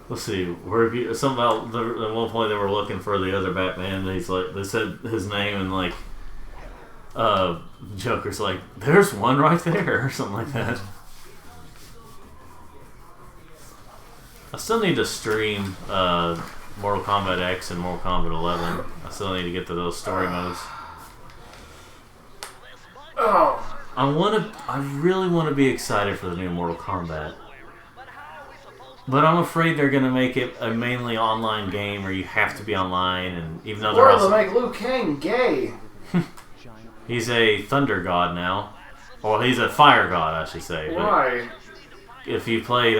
Let's see. Where have you? Something about at one point they were looking for the other Batman. And he's like, they said his name and like, Joker's like, there's one right there or something like that. I still need to stream Mortal Kombat X and Mortal Kombat 11. I still need to get to those story modes. Oh, I really want to be excited for the new Mortal Kombat. But I'm afraid they're going to make it a mainly online game where you have to be online, and even though they're also... Or they'll make Liu Kang gay. He's a thunder god now. Well, he's a fire god, I should say. Why? If you played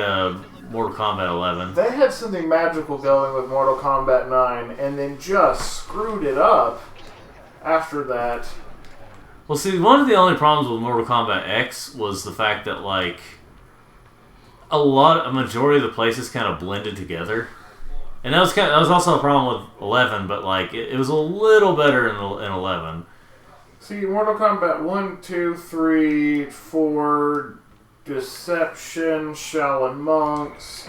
Mortal Kombat 11... They had something magical going with Mortal Kombat 9, and then just screwed it up after that. Well, see, one of the only problems with Mortal Kombat X was the fact that, like... a majority of the places kind of blended together, and that was also a problem with 11. But like it was a little better in 11. See, Mortal Kombat 1, 2, 3, 4, Deception, Shaolin Monks,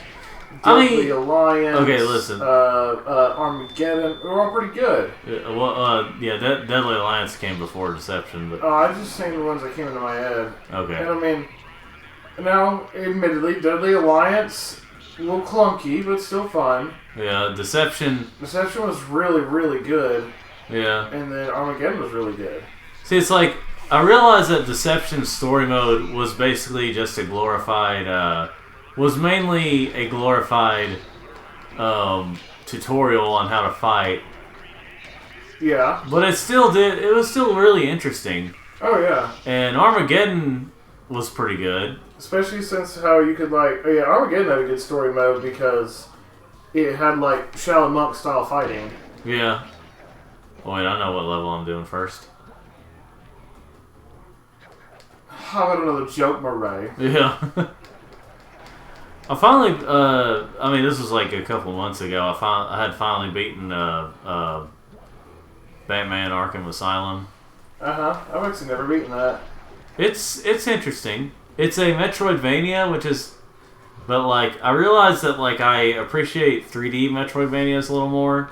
Deadly Alliance. Okay, listen. Armageddon. They're all pretty good. Deadly Alliance came before Deception, but I was just saying the ones that came into my head. Okay. And I mean. Now, admittedly, Deadly Alliance, a little clunky, but still fun. Yeah, Deception was really, really good. Yeah. And then Armageddon was really good. See, it's like, I realized that Deception's story mode was basically just a glorified, was mainly a glorified tutorial on how to fight. Yeah. But it was still really interesting. Oh, yeah. And Armageddon was pretty good. Especially since how you could, like... Oh, yeah, Armageddon had a good story mode because it had, like, Shaolin Monk style fighting. Yeah. Wait, I know what level I'm doing first. How about another joke, Murray? Yeah. I finally... I mean, this was like a couple months ago. I had finally beaten Batman Arkham Asylum. Uh-huh. I've actually never beaten that. It's interesting. It's a Metroidvania, which is... But, like, I realize that, like, I appreciate 3D Metroidvanias a little more.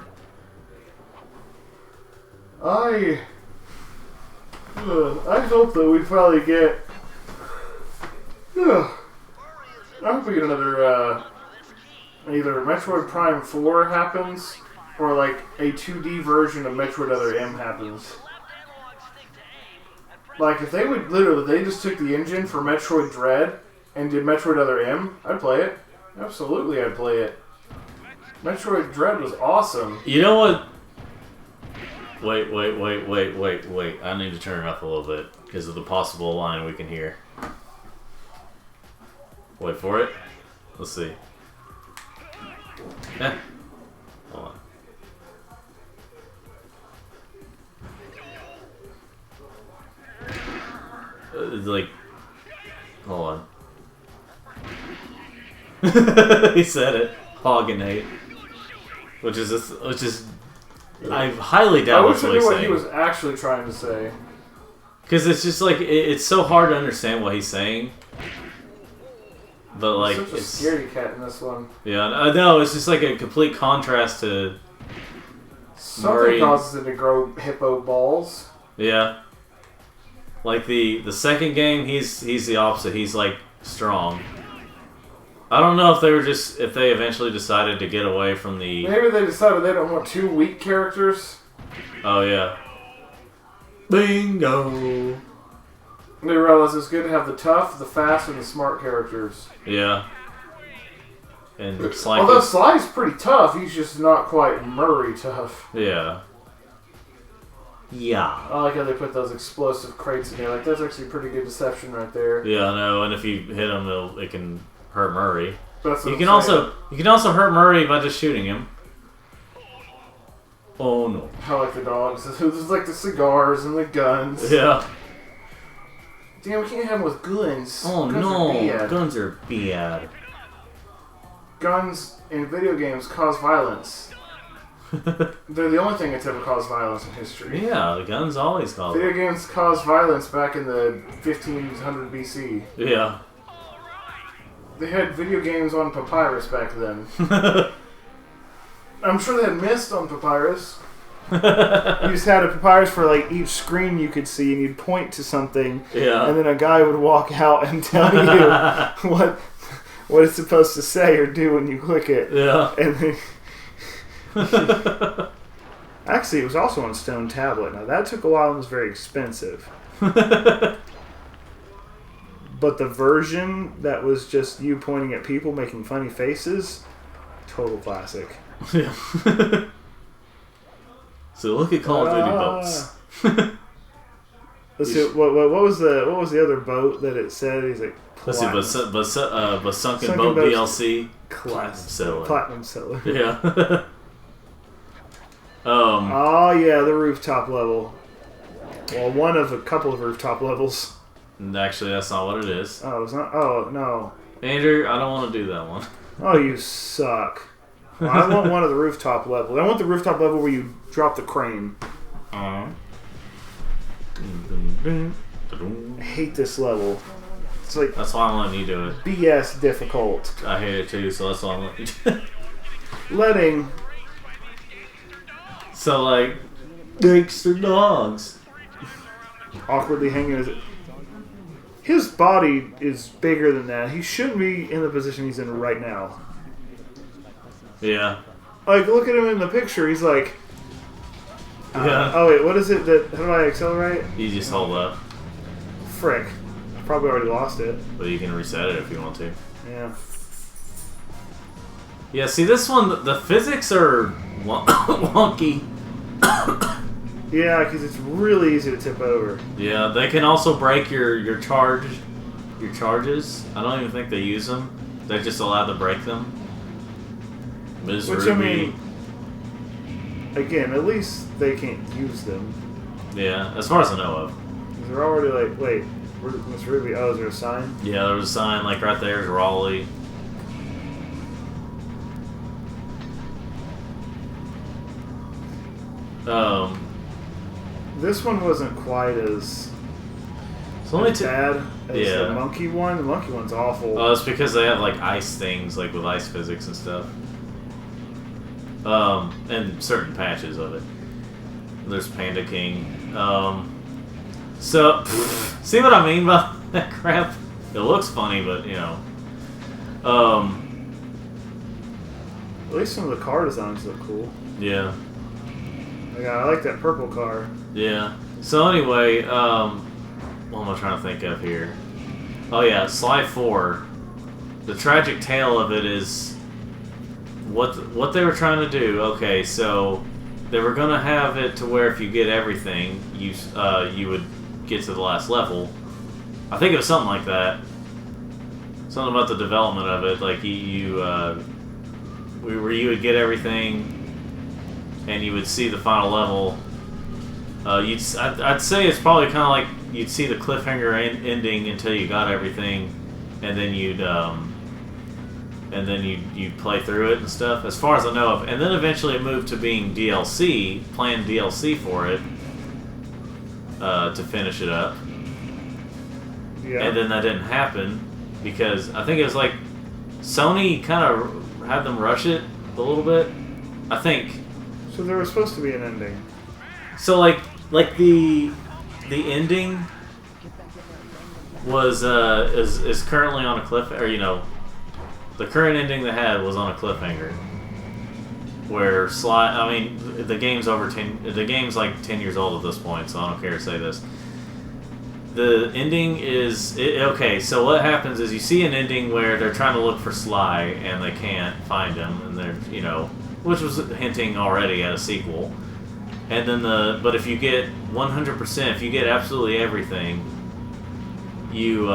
I hope that we finally get... I hope we get another, either Metroid Prime 4 happens, or, like, a 2D version of Metroid Other M happens. Like, if they would literally, they just took the engine for Metroid Dread and did Metroid Other M, I'd play it. Absolutely, I'd play it. Metroid Dread was awesome. You know what? Wait. I need to turn it up a little bit because of the possible line we can hear. Wait for it. Let's see. Yeah. Hold on. Like, hold on. He said it. Hoganate. Which is, I highly doubt what he was actually trying to say. Because it's just like, it's so hard to understand what he's saying. But like, He's such a scary cat in this one. Yeah, I know, it's just like a complete contrast to Something causes it to grow hippo balls. Yeah. Like the second game, he's the opposite. He's like strong. I don't know if they eventually decided to get away from the... Maybe they decided they don't want two weak characters. Oh yeah. Bingo. They realized it's good to have the tough, the fast, and the smart characters. Yeah. And Sly. Although Sly's pretty tough, he's just not quite Murray tough. Yeah. Yeah. I like how they put those explosive crates in there. Like, that's actually pretty good deception right there. Yeah, I know. And if you hit him, it can hurt Murray. You can also hurt Murray by just shooting him. Oh no. I like the dogs. There's like the cigars and the guns. Yeah. Damn, we can't have them with guns. Oh no, guns are bad. Guns in video games cause violence. They're the only thing that's ever caused violence in history. Yeah, the guns always cause Video games caused violence back in the 1500 BC. Yeah. they had video games on Papyrus back then. I'm sure they had Myst on Papyrus. You just had a Papyrus for like each screen you could see, and you'd point to something, and then a guy would walk out and tell you what it's supposed to say or do when you click it. Yeah. And then, actually, it was also on Stone Tablet. Now that took a while and was very expensive. But the version that was just you pointing at people making funny faces, total classic. Yeah. So look at Call of Duty boats. Let's see. What was the other boat that it said? He's like. Let's see, but Sunken Boat DLC. Platinum seller. Yeah. Oh yeah, the rooftop level. Well, one of a couple of rooftop levels. Actually, that's not what it is. Oh, it's not. Oh no. Andrew, I don't want to do that one. Oh, you suck. Well, I want one of the rooftop level. I want the rooftop level where you drop the crane. I hate this level. It's like that's why I'm letting you do it. BS difficult. I hate it too, so that's why I'm letting you do it. Letting. So like, dicks or dogs. Awkwardly hanging his body is bigger than that. He shouldn't be in the position he's in right now. Yeah. Like, look at him in the picture. He's like... yeah. Oh, wait. What is it that... How do I accelerate? You just hold up. Frick. I probably already lost it. But you can reset it if you want to. Yeah. Yeah, see, this one, the physics are wonky. Yeah, because it's really easy to tip over. Yeah, they can also break your charges. I don't even think they use them. They're just allowed to break them. Ms. Which, Ruby. I mean, again, at least they can't use them. Yeah, as far as I know of. They're already like, wait, where's Miss Ruby? Oh, is there a sign? Yeah, there was a sign, like right there is Raleigh. This one wasn't quite as bad as the monkey one. The monkey one's awful. Oh, it's because they have like ice things, like with ice physics and stuff. And certain patches of it. There's Panda King. So, see what I mean by that crap? It looks funny, but you know. At least some of the car designs look cool. Yeah. I like that purple car. Yeah. So anyway, what am I trying to think of here? Oh yeah, Sly 4. The tragic tale of it is what they were trying to do. Okay, so they were gonna have it to where if you get everything, you would get to the last level. I think it was something like that. Something about the development of it, like where you would get everything. And you would see the final level. I'd say it's probably kind of like you'd see the cliffhanger ending until you got everything, and then you'd play through it and stuff. As far as I know of, and then eventually it moved to being DLC, planned DLC for it to finish it up. Yeah. And then that didn't happen because I think it was like Sony kind of had them rush it a little bit. I think. So there was supposed to be an ending. So like the ending was is currently on a cliff, or you know, the current ending they had was on a cliffhanger. Where Sly, I mean, the game's like 10 years old at this point, so I don't care to say this. The ending is okay. So what happens is you see an ending where they're trying to look for Sly and they can't find him, and they're which was hinting already at a sequel. And then but if you get 100%, if you get absolutely everything, you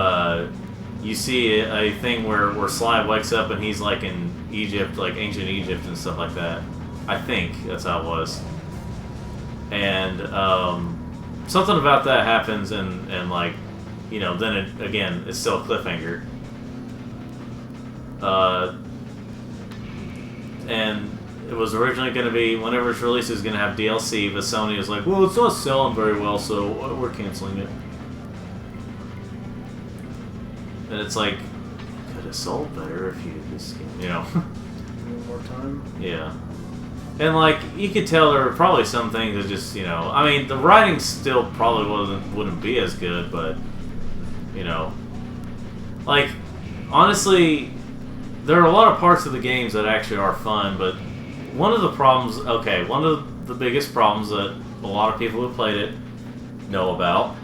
see a thing where Sly wakes up and he's like in Egypt, like ancient Egypt and stuff like that. I think that's how it was. And something about that happens, and like, then it's still a cliffhanger. And it was originally going to be, whenever it's released, it was going to have DLC, but Sony was like, well, it's not selling very well, so we're canceling it. And it's like, could have sold better if you just, More time. Yeah. And, like, you could tell there were probably some things that just, I mean, the writing still probably wouldn't be as good, but, like, honestly, there are a lot of parts of the games that actually are fun, but one of the biggest problems that a lot of people who played it know about,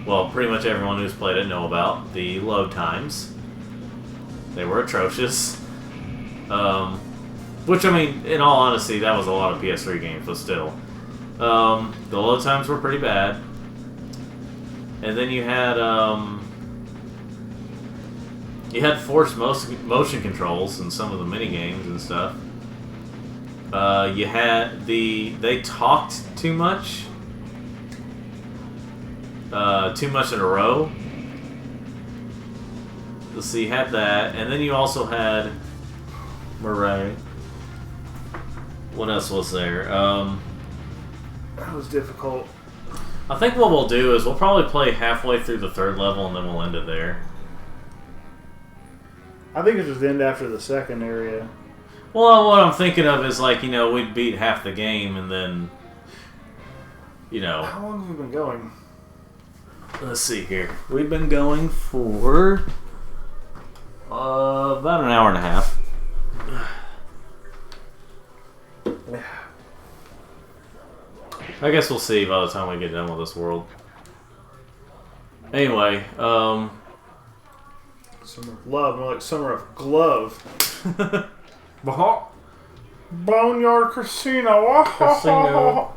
well, pretty much everyone who's played it know about, the load times. They were atrocious. Which, I mean, in all honesty, that was a lot of PS3 games, but still. The load times were pretty bad. And then you had forced motion controls in some of the mini games and stuff. You had they talked too much in a row. So you had that, and then you also had Murray. What else was there? That was difficult. I think what we'll do is we'll probably play halfway through the third level and then we'll end it there. I think it just end after the second area. Well, what I'm thinking of is like, we'd beat half the game and then, How long have we been going? Let's see here. We've been going for about an hour and a half. I guess we'll see by the time we get done with this world. Anyway, Summer of Love, more like Summer of Glove. Boneyard Casino.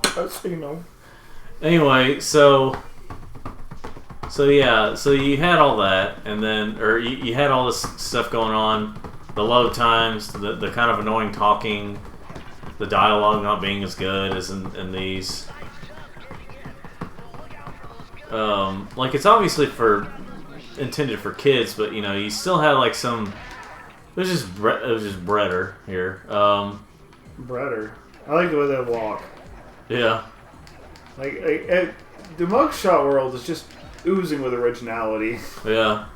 Casino. Anyway, so you had all that, and then, or you had all this stuff going on, the load times, the kind of annoying talking, the dialogue not being as good as in these. Like, it's obviously intended for kids, but you still had like some. It was just Bretter here. Bretter. I like the way they walk. Yeah. Like the mugshot world is just oozing with originality. Yeah.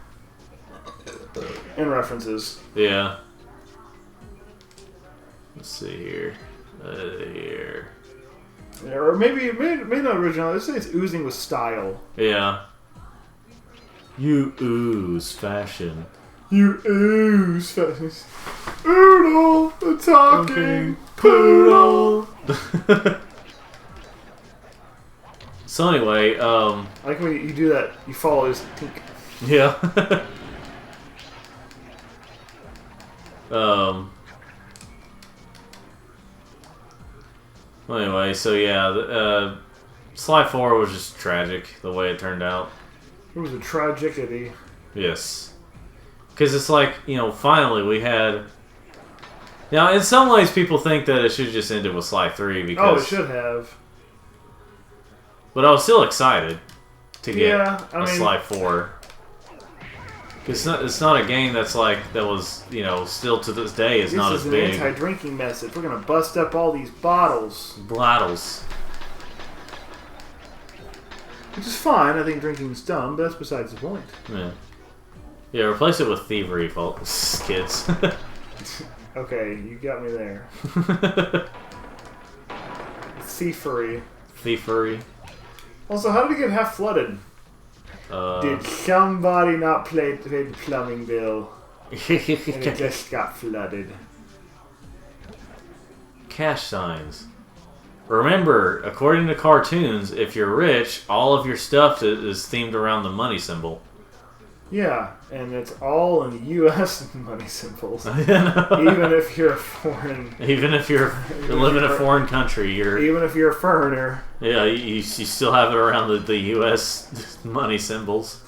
And references. Yeah. Let's see here. Here. Yeah, or maybe not original. Let's say it's oozing with style. Yeah. You ooze fashion. You ooze fashion. Oodle, the talking poodle. So anyway, I like when you do that. You follow his tink. Yeah. Well, anyway, so yeah, Sly 4 was just tragic the way it turned out. It was a tragedy. Yes. Because it's like, finally we had... Now, in some ways, people think that it should just ended with Sly 3 because... Oh, it should have. But I was still excited to get a Sly 4. Because it's not a game that was, still to this day is not as big. This is an anti-drinking message. We're going to bust up all these bottles. Bladdles. Which is fine. I think drinking's dumb, but that's besides the point. Yeah. Yeah, replace it with thievery, kids. Okay, you got me there. Thievery. Thievery. Also, how did it get half flooded? Did somebody not pay the plumbing bill? And it just got flooded. Cash signs. Remember, according to cartoons, if you're rich, all of your stuff is themed around the money symbol. Yeah, and it's all in U.S. money symbols. Even if you're a foreign... Even if you live in a foreign country, even if you're a foreigner. Yeah, you still have it around the U.S. money symbols.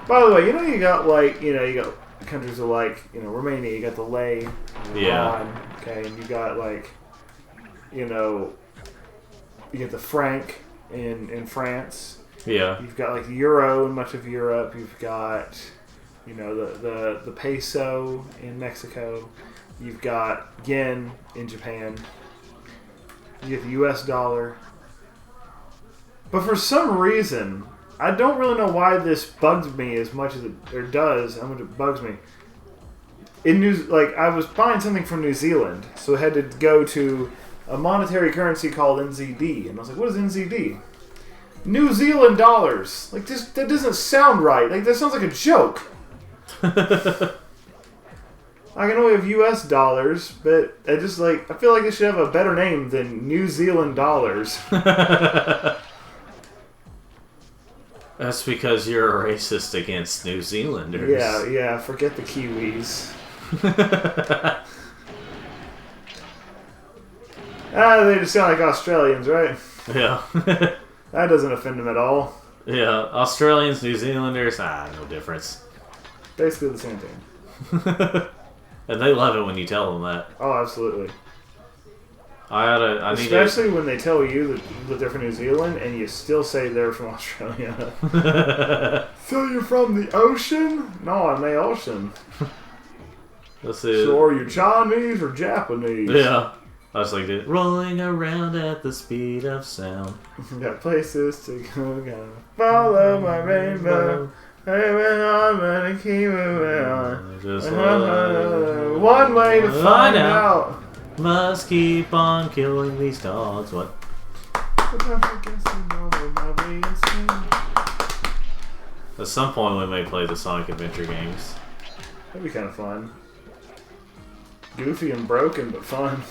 By the way, you got you got countries like, Romania, you got the lei. Yeah. Okay, and you got you get the franc in France. Yeah. You've got the euro in much of Europe. You've got, the peso in Mexico. You've got yen in Japan. You get the US dollar. But for some reason, I don't really know why this bugs me as much as it does. How much it bugs me. I was buying something from New Zealand, so I had to go to a monetary currency called NZD, and I was like, "What is NZD?" New Zealand dollars. Like this, that doesn't sound right. Like that sounds like a joke. I can only have U.S. dollars, but I feel like they should have a better name than New Zealand dollars. That's because you're a racist against New Zealanders. Yeah. Forget the Kiwis. They just sound like Australians, right? Yeah. That doesn't offend them at all. Yeah, Australians, New Zealanders, no difference. Basically the same thing. And they love it when you tell them that. Oh, absolutely. Especially when they tell you that they're from New Zealand and you still say they're from Australia. So you're from the ocean? No, I'm the ocean. Let's see. So are you Chinese or Japanese? Yeah. I was like, rolling around at the speed of sound. Got places to go, gotta follow my rainbow. Moving on, but keep moving on. Just one way to find out. Must keep on killing these dogs. What? At some point, we may play the Sonic Adventure games. That'd be kind of fun. Goofy and broken, but fun.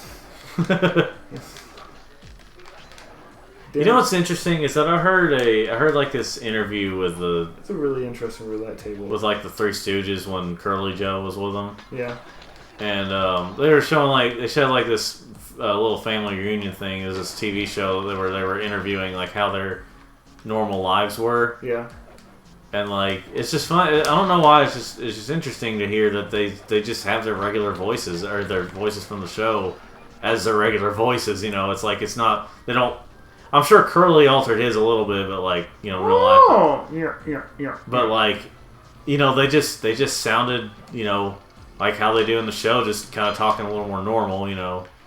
You know what's interesting is that I heard like this interview with It's a really interesting roulette table. With like the Three Stooges when Curly Joe was with them. Yeah. And they were showing they showed like this little family reunion thing. It was this TV show that they were interviewing like how their normal lives were. Yeah. And like it's just fun. I don't know why it's just interesting to hear that they just have their regular voices or their voices from the show as their regular voices. You know, it's like it's not they don't. I'm sure Curly altered his a little bit, but like real life. Oh, yeah. But like, they just sounded like how they do in the show, just kind of talking a little more normal.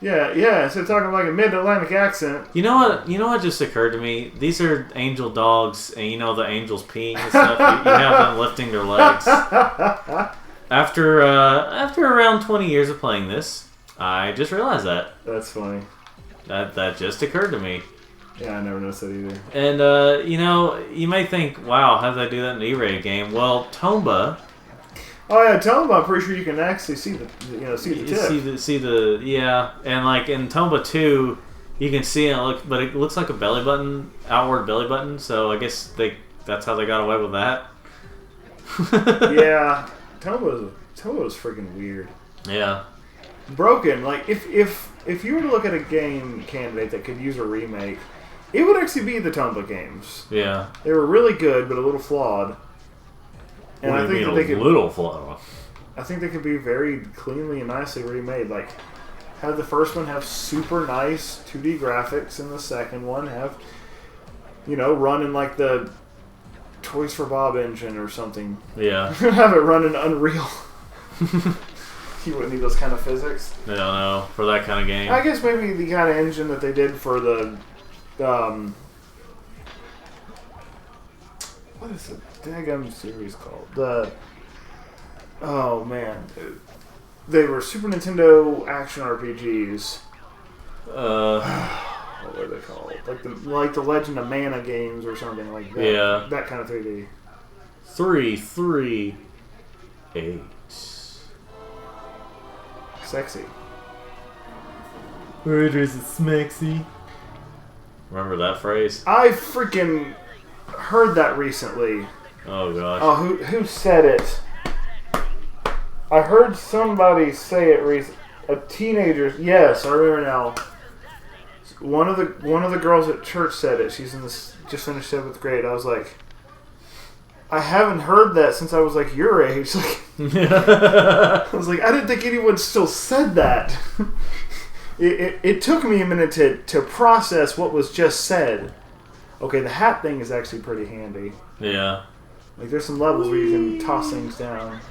Yeah. Instead of talking like a mid-Atlantic accent. You know what just occurred to me? These are angel dogs, and the angels peeing and stuff. you have them lifting their legs. After around 20 years of playing this, I just realized that. That's funny. That just occurred to me. Yeah, I never noticed that either. And, you may think, wow, how did I do that in an E-rated game? Well, Tomba... Oh, yeah, Tomba, I'm pretty sure you can actually see the tip. Yeah. And, like, in Tomba 2, you can see it, but it looks like a belly button, outward belly button, so I guess that's how they got away with that. Yeah. Tomba was freaking weird. Yeah. Broken. Like, if you were to look at a game candidate that could use a remake, it would actually be the Tomba games. Yeah. They were really good, but a little flawed. And I think they could little flawed. I think they could be very cleanly and nicely remade. Like, have the first one have super nice 2D graphics, and the second one have, run in like the Toys for Bob engine or something. Yeah. Have it run in Unreal. You wouldn't need those kind of physics. I don't know, for that kind of game. I guess maybe the kind of engine that they did for the, what is the daggum series called? Oh man, they were Super Nintendo action RPGs. What were they called? Like the Legend of Mana games or something like that. Yeah. That kind of 3D. 338. Sexy. Where is it smexy? Remember that phrase? I freaking heard that recently. Oh gosh. Oh, who said it? I heard somebody say it recently. A teenager. Yes, I remember now. One of the girls at church said it. She's just finished 7th grade. I was like, I haven't heard that since I was like your age. Like, I was like, I didn't think anyone still said that. It took me a minute to process what was just said. Okay, the hat thing is actually pretty handy. Yeah. Like, there's some levels where you can toss things down.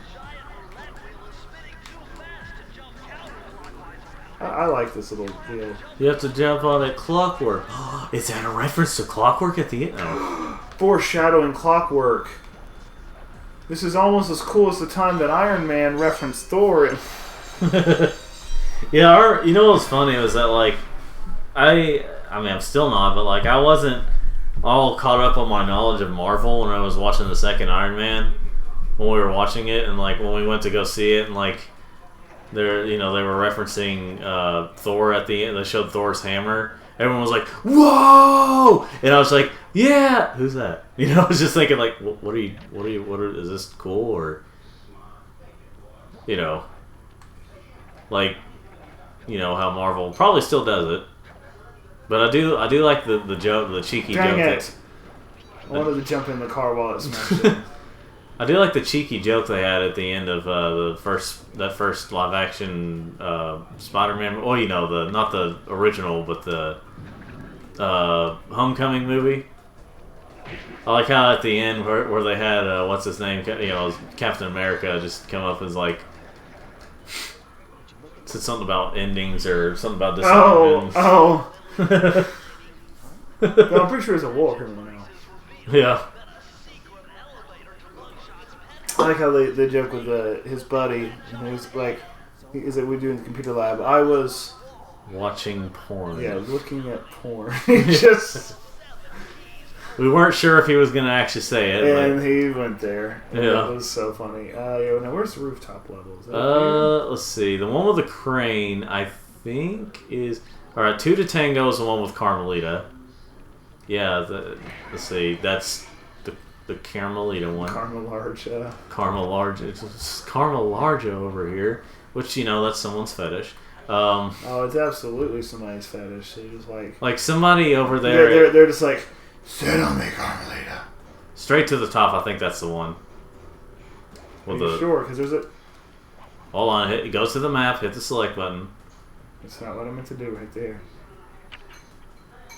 I like this little deal. You have to jump on it. Clockwork. Is that a reference to Clockwork at the end? Oh. Foreshadowing Clockwork. This is almost as cool as the time that Iron Man referenced Thor. Yeah, you know what's funny was that, like, I mean, I'm still not, but, like, I wasn't all caught up on my knowledge of Marvel when I was watching the second Iron Man, when we were watching it, and, like, when we went to go see it, and, like, they were referencing Thor at the end. They showed Thor's hammer. Everyone was like, "Whoa!" And I was like, "Yeah, who's that?" You know, I was just thinking, like, is this cool, or, you know, like, you know how Marvel probably still does it, but I do like the joke, the cheeky joke. Dang it! I wanted to jump in the car while it's mentioned. I do like the cheeky joke they had at the end of that first live action Spider-Man. Well, you know, not the original, but the Homecoming movie. I like how at the end where they had what's his name, you know, Captain America just come up as like said something about endings or something about this. Oh. No, I'm pretty sure he's a war criminal now. Yeah. I like how they joke with his buddy. And he was like, "Is it we do in the computer lab?" I was watching porn. Yeah, looking at porn. Just we weren't sure if he was gonna actually say it, and he went there. Yeah, it was so funny. Now where's the rooftop level? Let's see. The one with the crane, I think, is all right. 2 to Tango is the one with Carmelita. Yeah, let's see. That's the Carmelita one. Carmelarja. It's Carmelarja over here, which, you know, that's someone's fetish. It's absolutely somebody's fetish. They're just like somebody over there. They're just like, sit on me, Carmelita. Straight to the top. I think that's the one. Are you sure? Because there's a. Hold on. Go to the map. Hit the select button. That's not what I meant to do right there.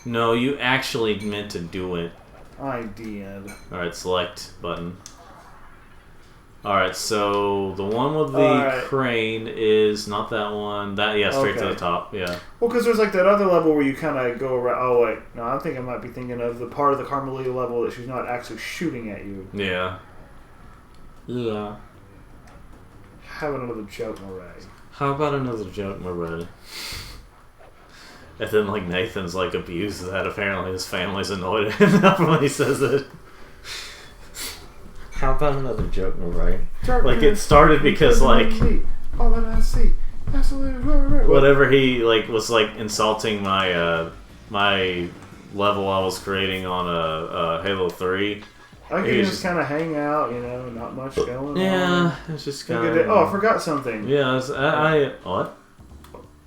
No, you actually meant to do it. I did. Alright, select button. Alright, so the one with the crane is not that one. Straight to the top, yeah. Well, because there's like that other level where you kind of go around. Oh, wait. No, I think I might be thinking of the part of the Carmelita level that she's not actually shooting at you. Yeah. Yeah. Have another joke, Murray. How about another joke, Murray? And then, like, Nathan's, like, abuses that. Apparently his family's annoyed at him when he says it. How about another joke, right? Like, it started because, like... All that I see. Whatever he, like, was, like, insulting my, my level I was creating on a Halo 3. I can just kind of hang out, you know, not much going on. Yeah, it's just kind of... Oh, I forgot something. Yeah, what?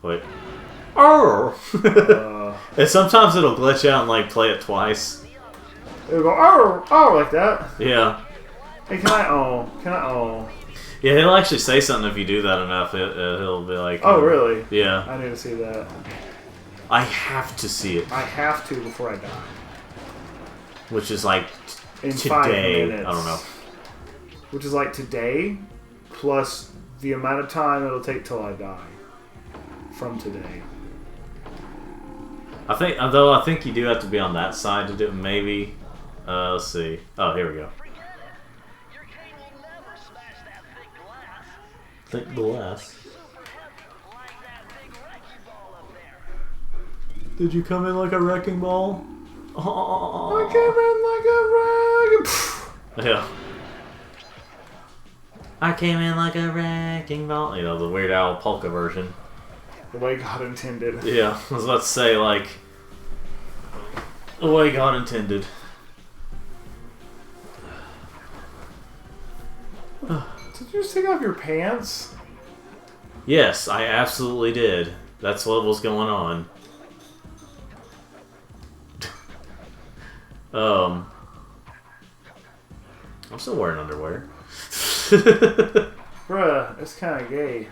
Wait. Oh! And sometimes it'll glitch out and, like, play it twice. It'll go, oh, like that. Yeah. Hey, can I? Yeah, he'll actually say something if you do that enough. He'll be like... Oh, really? Yeah. I need to see that. I have to see it. I have to before I die. Which is like in today. 5 minutes. I don't know. Which is like today plus the amount of time it'll take till I die. From today. I think you do have to be on that side to do it, maybe. Let's see. Oh, here we go. Thick glass? Did you come in like a wrecking ball? Oh. I came in like a wrecking... Yeah. I came in like a wrecking ball. You know, the Weird Al polka version. The way God intended. Yeah, I was about to say, like, the way God intended. Did you just take off your pants? Yes, I absolutely did. That's what was going on. I'm still wearing underwear. Bruh, it's kind of gay.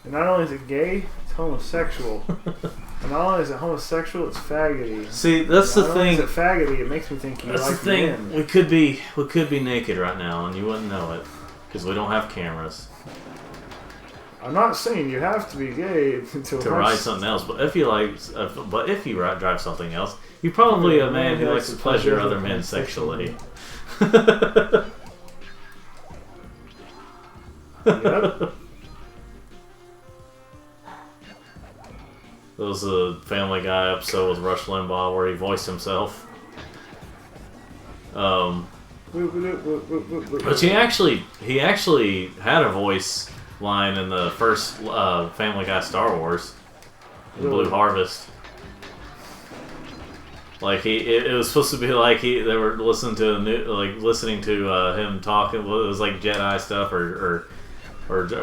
And not only is it gay, it's homosexual. And not only is it homosexual, it's faggoty. See, that's the thing. Not only is it faggoty, it makes me think you like men. We could be naked right now, and you wouldn't know it because we don't have cameras. I'm not saying you have to be gay to ride something else, but if you drive something else, you're probably a man who likes to pleasure other men sexually. Yep. There was a Family Guy episode with Rush Limbaugh where he voiced himself. But he actually had a voice line in the first Family Guy Star Wars, in Blue Harvest. Like it was supposed to be like they were listening to him talking. Well, it was like Jedi stuff or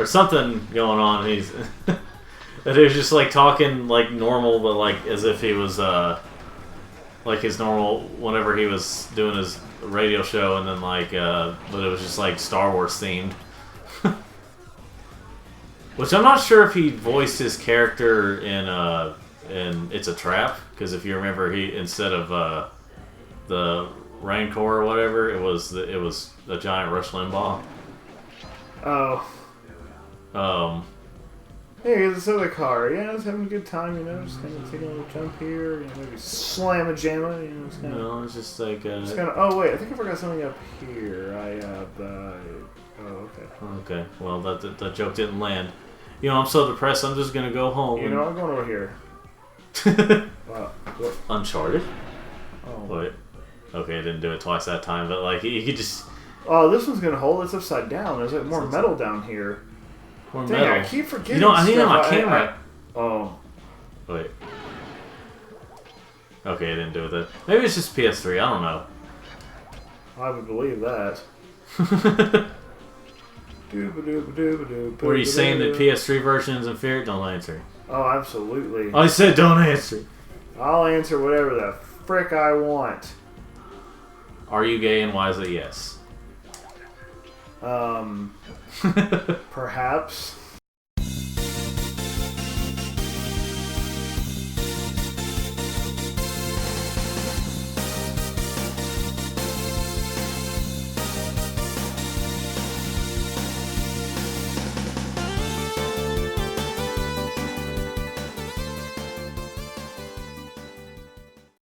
something going on. He's that he was just like talking like normal, but like as if he was like his normal whenever he was doing his radio show, and then like but it was just like Star Wars themed. Which I'm not sure if he voiced his character in It's a Trap, because if you remember, he instead of the Rancor or whatever, it was a giant Rush Limbaugh. Oh. Hey, here's this other car. Yeah, I was having a good time, you know, just kind of taking a little jump here, you know, maybe slam a jamma, you know, just kind of... No, it's just like... Just kind of, oh, wait, I think I forgot something up here. Oh, okay. Okay, well, that joke didn't land. You know, I'm so depressed, I'm just going to go home. You know, I'm going over here. What? Uncharted? Oh. Wait. Okay, I didn't do it twice that time, but, like, you could just... Oh, this one's going to hold. It's upside down. There's, like, more metal down here. More Dang, metal. I keep forgetting. You know, I need it on my camera. Oh. Wait. Okay, I didn't do it. Maybe it's just PS3. I don't know. I would believe that. Were you saying that PS3 version is inferior? Don't answer. Oh, absolutely. I said don't answer. I'll answer whatever the frick I want. Are you gay, and why is it yes? Perhaps.